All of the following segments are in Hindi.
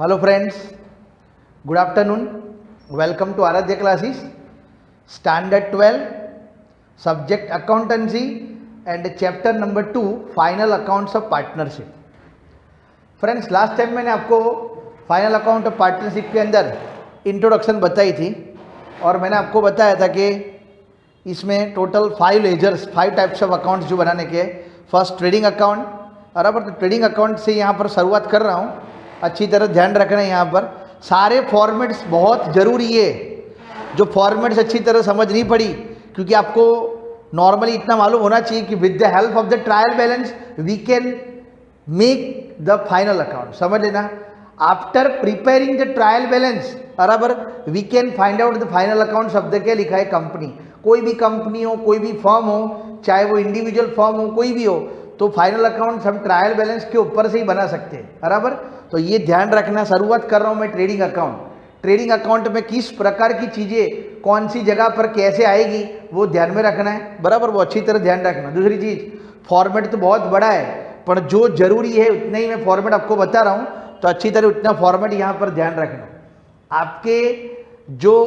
Hello friends, good afternoon. Welcome to Aradhya classes. Standard 12, subject accountancy and chapter number 2, final accounts of partnership. Friends, last time मैंने आपको फाइनल अकाउंट ऑफ पार्टनरशिप के अंदर इंट्रोडक्शन बताई थी और मैंने आपको बताया था कि इसमें total 5 ledgers 5 types of accounts जो बनाने के। फर्स्ट ट्रेडिंग अकाउंट, बराबर। तो ट्रेडिंग अकाउंट से यहाँ पर शुरुआत कर रहा हूँ। अच्छी तरह ध्यान रखना है, यहाँ पर सारे फॉर्मेट्स बहुत ज़रूरी है। जो फॉर्मेट्स अच्छी तरह समझ नहीं पड़ी, क्योंकि आपको नॉर्मली इतना मालूम होना चाहिए कि with the help of the trial balance we can make the final account. समझ लेना, after preparing the trial balance, बराबर, we can find out the final account. शब्द क्या लिखा है? कंपनी। कोई भी कंपनी हो, कोई भी फर्म हो, चाहे वो इंडिविजुअल फर्म हो, कोई भी हो, तो फाइनल अकाउंट हम ट्रायल बैलेंस के ऊपर से ही बना सकते हैं, बराबर। तो ये ध्यान रखना। शुरुआत कर रहा हूँ मैं ट्रेडिंग अकाउंट। ट्रेडिंग अकाउंट में किस प्रकार की चीज़ें कौन सी जगह पर कैसे आएगी वो ध्यान में रखना है, बराबर। वो अच्छी तरह ध्यान रखना। दूसरी चीज़, फॉर्मेट तो बहुत बड़ा है, पर जो जरूरी है उतना ही मैं फॉर्मेट आपको बता रहा हूँ, तो अच्छी तरह उतना फॉर्मेट यहाँ पर ध्यान रखना। आपके जो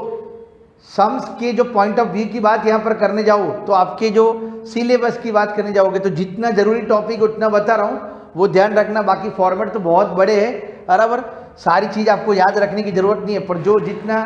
सम्स के जो पॉइंट ऑफ व्यू की बात यहाँ पर करने जाओ, तो आपके जो सिलेबस की बात करने जाओगे, तो जितना जरूरी टॉपिक उतना बता रहा हूँ, वो ध्यान रखना। बाकी फॉर्मेट तो बहुत बड़े हैं, बराबर। सारी चीज़ आपको याद रखने की जरूरत नहीं है, पर जो जितना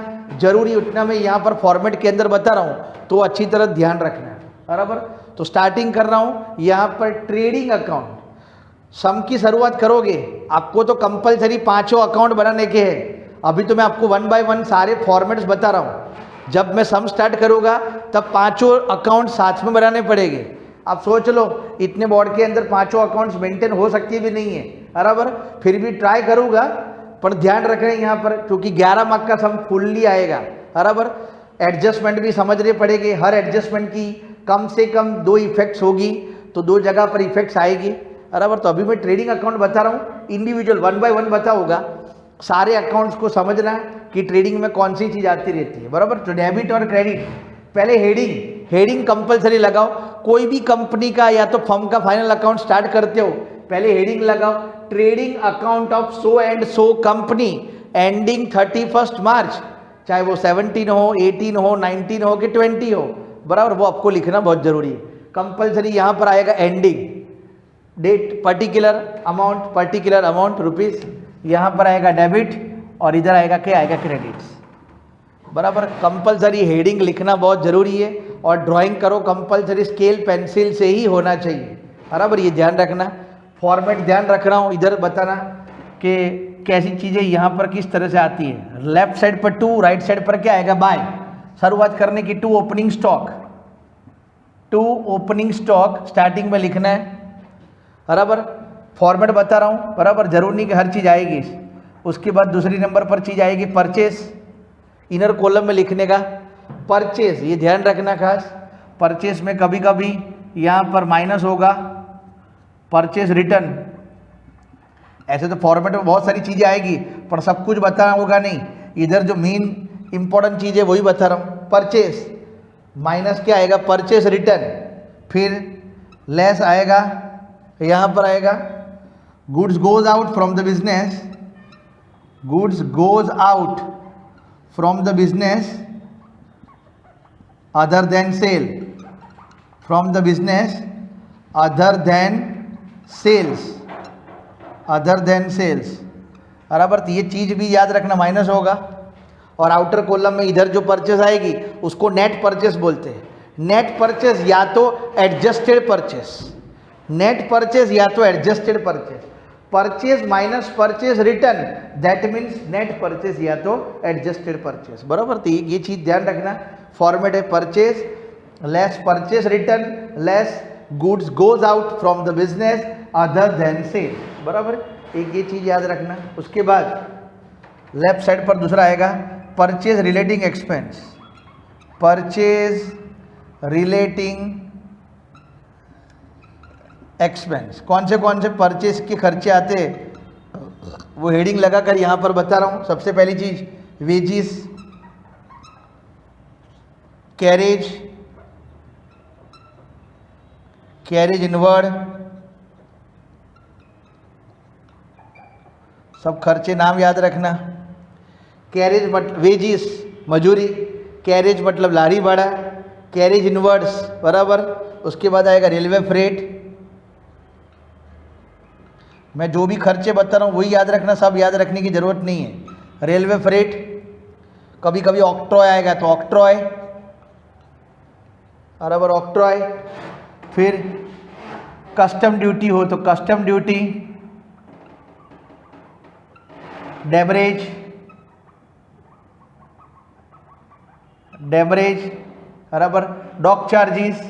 जरूरी उतना मैं यहाँ पर फॉर्मेट के अंदर बता रहा हूँ, तो अच्छी तरह ध्यान रखना है, बराबर। तो स्टार्टिंग कर रहा हूँ यहाँ पर ट्रेडिंग अकाउंट। सम की शुरुआत करोगे, आपको तो कंपलसरी 5 अकाउंट बनाने के हैं। अभी तो मैं आपको 1 बाय 1 सारे फॉर्मेट्स बता रहा हूँ। जब मैं सम स्टार्ट करूँगा तब 5 अकाउंट साथ में बनाने पड़ेंगे। आप सोच लो, इतने बोर्ड के अंदर 5 अकाउंट्स मेंटेन हो सकती भी नहीं है, बराबर। फिर भी ट्राई करूँगा, पर ध्यान रखें यहाँ पर, क्योंकि 11 मार्क का सम फुल्ली आएगा, बराबर। एडजस्टमेंट भी समझने पड़ेंगे। हर एडजस्टमेंट की कम से कम 2 इफेक्ट्स होगी, तो 2 जगह पर इफेक्ट्स आएगी, बराबर। तो अभी मैं ट्रेडिंग अकाउंट बता रहा हूँ, इंडिविजुअल 1 बाय 1 बताऊँगा। सारे अकाउंट्स को समझना कि ट्रेडिंग में कौन सी चीज़ आती रहती है, बराबर। तो डेबिट और क्रेडिट, पहले हेडिंग कंपलसरी लगाओ। कोई भी कंपनी का या तो फर्म का फाइनल अकाउंट स्टार्ट करते हो, पहले हेडिंग लगाओ, trading account of so and so company ending 31 मार्च। चाहे वो 17 हो, 18 हो, 19 हो कि 20 हो, बराबर, वो आपको लिखना बहुत जरूरी है। कंपलसरी यहाँ पर आएगा ending date, particular amount rupees, यहाँ पर आएगा डेबिट और इधर आएगा क्या? आएगा क्रेडिट्स, बराबर। कंपलसरी हेडिंग लिखना बहुत ज़रूरी है, और ड्राइंग करो कंपलसरी स्केल पेंसिल से ही होना चाहिए, बराबर। ये ध्यान रखना। फॉर्मेट ध्यान रख रहा हूँ, इधर बताना कि कैसी चीज़ें यहाँ पर किस तरह से आती है। लेफ्ट साइड पर 2, राइट साइड पर क्या आएगा? बाय। शुरुआत करने की 2 ओपनिंग स्टॉक स्टार्टिंग में लिखना है, बराबर। फॉर्मेट बता रहा हूँ, बराबर। जरूर नहीं कि हर चीज़ आएगी। उसके बाद दूसरी नंबर पर चीज़ आएगी परचेस, इनर कॉलम में लिखने का परचेस। ये ध्यान रखना खास, परचेस में कभी कभी यहाँ पर माइनस होगा, परचेस रिटर्न। ऐसे तो फॉर्मेट में बहुत सारी चीज़ें आएगी, पर सब कुछ बताना होगा नहीं। इधर जो मेन इंपॉर्टेंट चीज़ है वही बता रहा हूँ। परचेस माइनस क्या आएगा? Purchase return. फिर लेस आएगा, यहाँ पर आएगा goods goes out from the business, goods goes out from the business other than sale, from the business other than sales, बराबर। तो ये चीज़ भी याद रखना, माइनस होगा। और आउटर कॉलम में इधर जो परचेस आएगी उसको नेट परचेस बोलते हैं। नेट परचेस या तो adjusted purchase, purchase minus purchase return, that means net purchase या तो एडजस्टेड परचेज, बराबर। तो ये चीज़ ध्यान रखना। फॉर्मेट है purchase less purchase return less goods goes out from the business other than sale, बराबर। एक ये चीज़ याद रखना। उसके बाद लेफ्ट साइड पर दूसरा आएगा परचेज रिलेटिंग एक्सपेंस, कौन से परचेज के खर्चे आते वो हेडिंग लगाकर यहाँ पर बता रहा हूँ। सबसे पहली चीज वेजिस, कैरेज इनवर्ड, सब खर्चे नाम याद रखना। कैरेज मतलब वेजिस मजूरी, कैरेज मतलब लारी भाड़ा, कैरेज इनवर्ड्स बराबर। उसके बाद आएगा रेलवे फ्रेट। मैं जो भी खर्चे बता रहा हूँ वही याद रखना, सब याद रखने की ज़रूरत नहीं है। रेलवे फ्रेट, कभी कभी ऑक्ट्रॉय आएगा तो ऑक्ट्रॉय बराबर ऑक्ट्रॉय। फिर कस्टम ड्यूटी हो तो कस्टम ड्यूटी, डेमरेज, डेमरेज बराबर डॉक चार्जिस,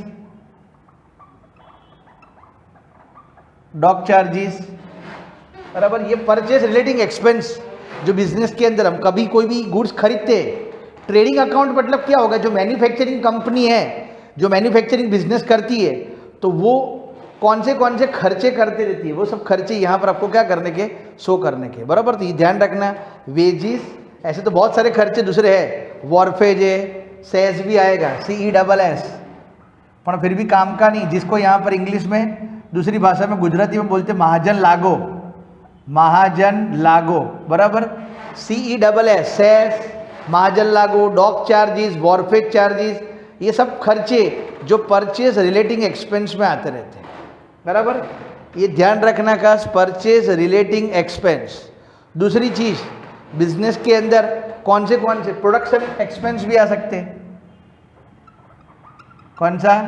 डॉक चार्जिस बराबर। ये परचेज रिलेटिंग एक्सपेंस जो बिजनेस के अंदर हम कभी कोई भी गुड्स खरीदते हैं। ट्रेडिंग अकाउंट मतलब क्या होगा, जो मैन्युफैक्चरिंग कंपनी है, जो मैन्युफैक्चरिंग बिजनेस करती है, तो वो कौन से खर्चे करते रहती है, वो सब खर्चे यहाँ पर आपको क्या करने के, शो करने के बराबर। तो ये ध्यान रखना। वेजिस, ऐसे तो बहुत सारे खर्चे दूसरे हैं, वॉरफेज है, सेस भी आएगा, CESS, पर फिर भी काम का नहीं, जिसको यहाँ पर इंग्लिश में, दूसरी भाषा में गुजराती में बोलते महाजन लागो, महाजन लागो बराबर। CESS, सेस, महाजन लागो, डॉक चार्जिस, वॉरफेज चार्जिस, ये सब खर्चे जो परचेज रिलेटिंग एक्सपेंस में आते रहते हैं बराबर। ये ध्यान रखना का, परचेज रिलेटिंग एक्सपेंस। दूसरी चीज, बिजनेस के अंदर कौन से प्रोडक्शन एक्सपेंस भी आ सकते हैं। कौन सा?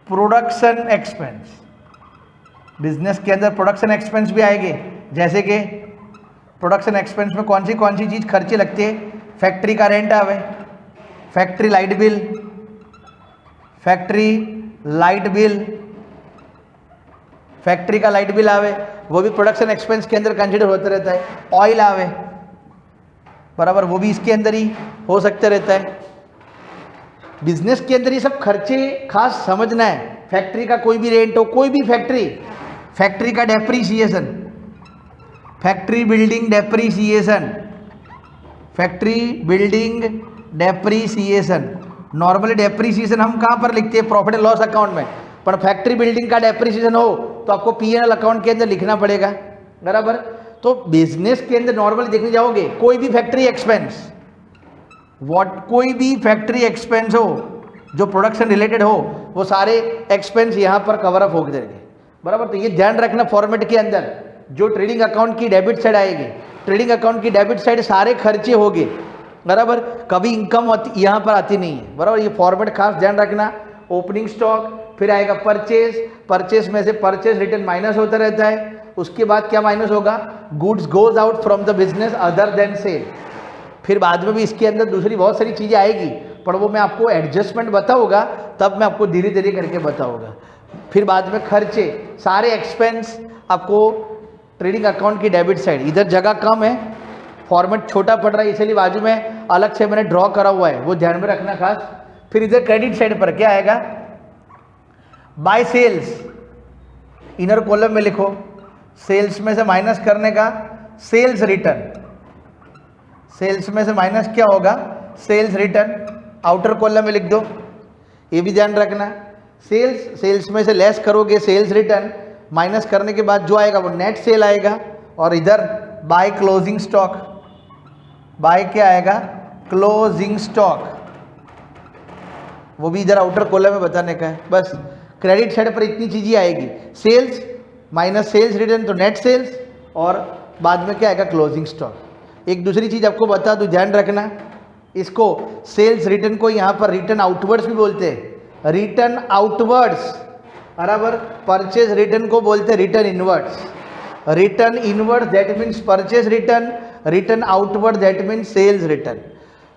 Production expense. बिजनेस के अंदर प्रोडक्शन एक्सपेंस भी आएंगे, जैसे कि प्रोडक्शन एक्सपेंस में कौन सी चीज खर्चे लगते हैं। फैक्ट्री का रेंट आवे, factory light bill, factory light bill, factory का लाइट बिल आवे, वो भी प्रोडक्शन एक्सपेंस के अंदर कंसिडर होता रहता है। ऑयल आवे बराबर, वो भी इसके अंदर ही हो सकते रहता है। बिजनेस के अंदर ये सब खर्चे खास समझना है। फैक्ट्री का कोई भी रेंट हो, कोई भी फैक्ट्री का depreciation, factory building depreciation, factory building depreciation. Normally depreciation हम कहाँ पर लिखते हैं, प्रॉफिट एंड लॉस अकाउंट में, पर फैक्ट्री बिल्डिंग का डेप्रीसिएशन हो तो आपको P&L अकाउंट के अंदर लिखना पड़ेगा बराबर। तो बिजनेस के अंदर नॉर्मली देखने जाओगे, कोई भी फैक्ट्री एक्सपेंस, कोई भी फैक्ट्री एक्सपेंस हो जो प्रोडक्शन रिलेटेड हो, वो सारे एक्सपेंस यहाँ पर कवर अप हो जाएंगे बराबर। तो ये ध्यान रखना, फॉर्मेट के अंदर जो ट्रेडिंग अकाउंट की डेबिट साइड आएगी, ट्रेडिंग अकाउंट की डेबिट साइड सारे खर्चे होंगे बराबर, कभी इनकम यहाँ पर आती नहीं है बराबर। ये फॉर्मेट खास ध्यान रखना। ओपनिंग स्टॉक, फिर आएगा परचेज में से परचेज रिटर्न माइनस होता रहता है। उसके बाद क्या माइनस होगा, goods goes out from the business other than sale. फिर बाद में भी इसके अंदर दूसरी बहुत सारी चीज़ें आएगी, पर वो मैं आपको एडजस्टमेंट बताऊंगा, तब मैं आपको धीरे धीरे करके बताऊंगा। फिर बाद में खर्चे, सारे एक्सपेंस आपको ट्रेडिंग अकाउंट की डेबिट साइड। इधर जगह कम है, फॉर्मेट छोटा पड़ रहा है, इसलिए बाजू में अलग से मैंने ड्रॉ करा हुआ है, वो ध्यान में रखना खास। फिर इधर क्रेडिट साइड पर क्या आएगा, बाय सेल्स, इनर कॉलम में लिखो, सेल्स में से माइनस करने का सेल्स रिटर्न, सेल्स में से माइनस क्या होगा, सेल्स रिटर्न, आउटर कॉलम में लिख दो। ये भी ध्यान रखना, सेल्स में से लेस करोगे सेल्स रिटर्न, माइनस करने के बाद जो आएगा वो नेट सेल आएगा। और इधर बाय क्लोजिंग स्टॉक, बाय क्या आएगा, क्लोजिंग स्टॉक, वो भी इधर आउटर कॉलम में बताने का है। बस क्रेडिट साइड पर इतनी चीज़ें आएगी, सेल्स माइनस सेल्स रिटर्न तो नेट सेल्स, और बाद में क्या आएगा, क्लोजिंग स्टॉक। एक दूसरी चीज़ आपको बता दूं, ध्यान रखना, इसको सेल्स रिटर्न को यहाँ पर रिटर्न आउटवर्ड्स भी बोलते हैं, रिटर्न आउटवर्ड्स बराबर। परचेज रिटर्न को बोलते हैं return inwards, return inward that means purchase return, return outward that means sales return.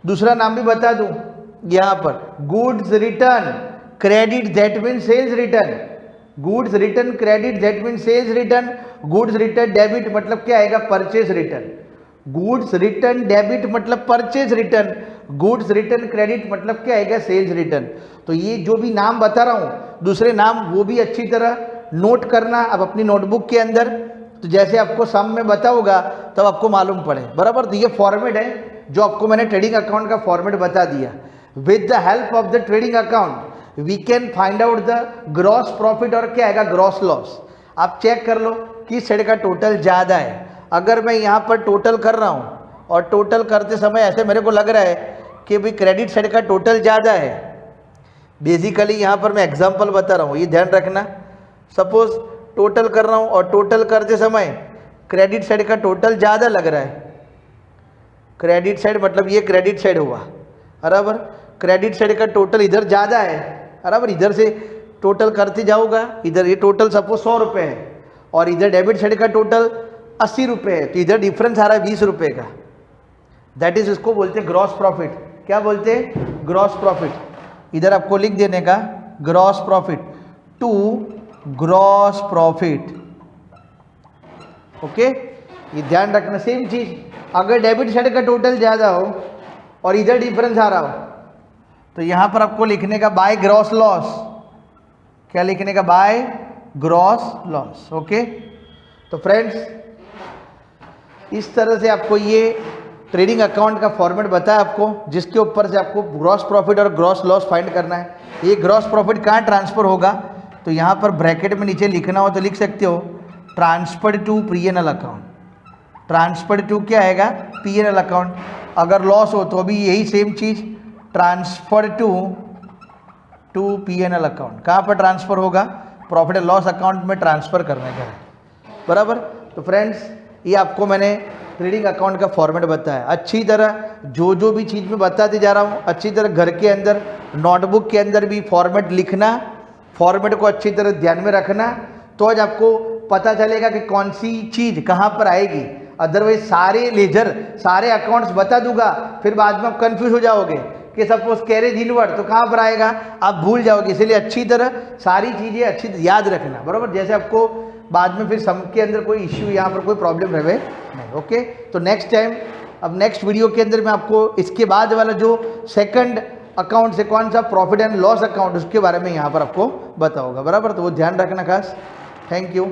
दूसरा नाम भी बता दूं यहाँ पर, goods return credit that means sales return, goods return credit that means sales return, goods return debit मतलब क्या आएगा, purchase return, goods return debit मतलब purchase return, goods return credit मतलब क्या आएगा, सेल्स रिटर्न। तो ये जो भी नाम बता रहा हूँ, दूसरे नाम वो भी अच्छी तरह नोट करना अब अपनी नोटबुक के अंदर, तो जैसे आपको सम में बताऊंगा तब आपको मालूम पड़े बराबर। तो ये फॉर्मेट है जो आपको मैंने ट्रेडिंग अकाउंट का फॉर्मेट बता दिया। With the help of the trading account we can find out the gross profit और क्या आएगा, ग्रॉस लॉस। आप चेक कर लो किस साइड का टोटल ज़्यादा है। अगर मैं यहाँ पर टोटल कर रहा हूँ और टोटल करते समय ऐसे मेरे को लग रहा है कि भाई क्रेडिट साइड का टोटल ज़्यादा है, बेसिकली यहाँ पर मैं एग्जांपल बता रहा हूँ, ये ध्यान रखना। सपोज टोटल कर रहा हूँ और टोटल करते समय क्रेडिट साइड का टोटल ज़्यादा लग रहा है। क्रेडिट साइड मतलब ये क्रेडिट साइड हुआ, बराबर। क्रेडिट साइड का टोटल इधर ज़्यादा है, बराबर। इधर से टोटल करते जाऊँगा, इधर ये टोटल सपोज 100 रुपये है और इधर डेबिट साइड का टोटल 80 रुपये है, तो इधर डिफरेंस आ रहा है 20 रुपये का। दैट इज इसको बोलते हैं ग्रॉस प्रॉफिट। क्या बोलते हैं? Gross profit. इधर आपको लिख देने का gross profit to gross profit. Okay, ये ध्यान रखना। सेम चीज अगर डेबिट साइड का टोटल ज़्यादा हो और इधर डिफरेंस आ रहा हो तो यहाँ पर आपको लिखने का बाय ग्रॉस लॉस। क्या लिखने का? By gross loss. ओके, तो फ्रेंड्स इस तरह से आपको ये ट्रेडिंग अकाउंट का फॉर्मेट बताया आपको, जिसके ऊपर से आपको ग्रॉस प्रॉफिट और ग्रॉस लॉस फाइंड करना है। ये ग्रॉस प्रॉफिट कहाँ ट्रांसफर होगा, तो यहाँ पर ब्रैकेट में नीचे लिखना हो तो लिख सकते हो transfer to PNL account. Transfer to क्या आएगा? PNL account. अगर लॉस हो तो भी यही सेम चीज़, ट्रांसफर टू पीएनएल अकाउंट। कहाँ पर ट्रांसफर होगा? प्रॉफिट एंड लॉस अकाउंट में ट्रांसफर करने का है, बराबर। तो फ्रेंड्स ये आपको मैंने ट्रेडिंग अकाउंट का फॉर्मेट बताया। अच्छी तरह जो भी चीज़ मैं बताते जा रहा हूँ, अच्छी तरह घर के अंदर नोटबुक के अंदर भी फॉर्मेट लिखना, फॉर्मेट को अच्छी तरह ध्यान में रखना, तो आज आपको पता चलेगा कि कौन सी चीज़ कहाँ पर आएगी। अदरवाइज सारे लेजर सारे अकाउंट्स बता दूंगा, फिर बाद में आप कन्फ्यूज हो जाओगे कि सपोज कैरेज इनवर्ड तो कहाँ पर आएगा, आप भूल जाओगे। इसलिए अच्छी तरह सारी चीज़ें अच्छी याद रखना, बराबर। जैसे आपको बाद में फिर सम के अंदर कोई इश्यू यहाँ पर कोई प्रॉब्लम रहे नहीं। ओके, तो नेक्स्ट टाइम अब नेक्स्ट वीडियो के अंदर मैं आपको इसके बाद वाला जो सेकंड अकाउंट से कौन सा प्रॉफिट एंड लॉस अकाउंट, उसके बारे में यहाँ पर आपको बताऊंगा, बराबर। तो वो ध्यान रखना खास। Thank you.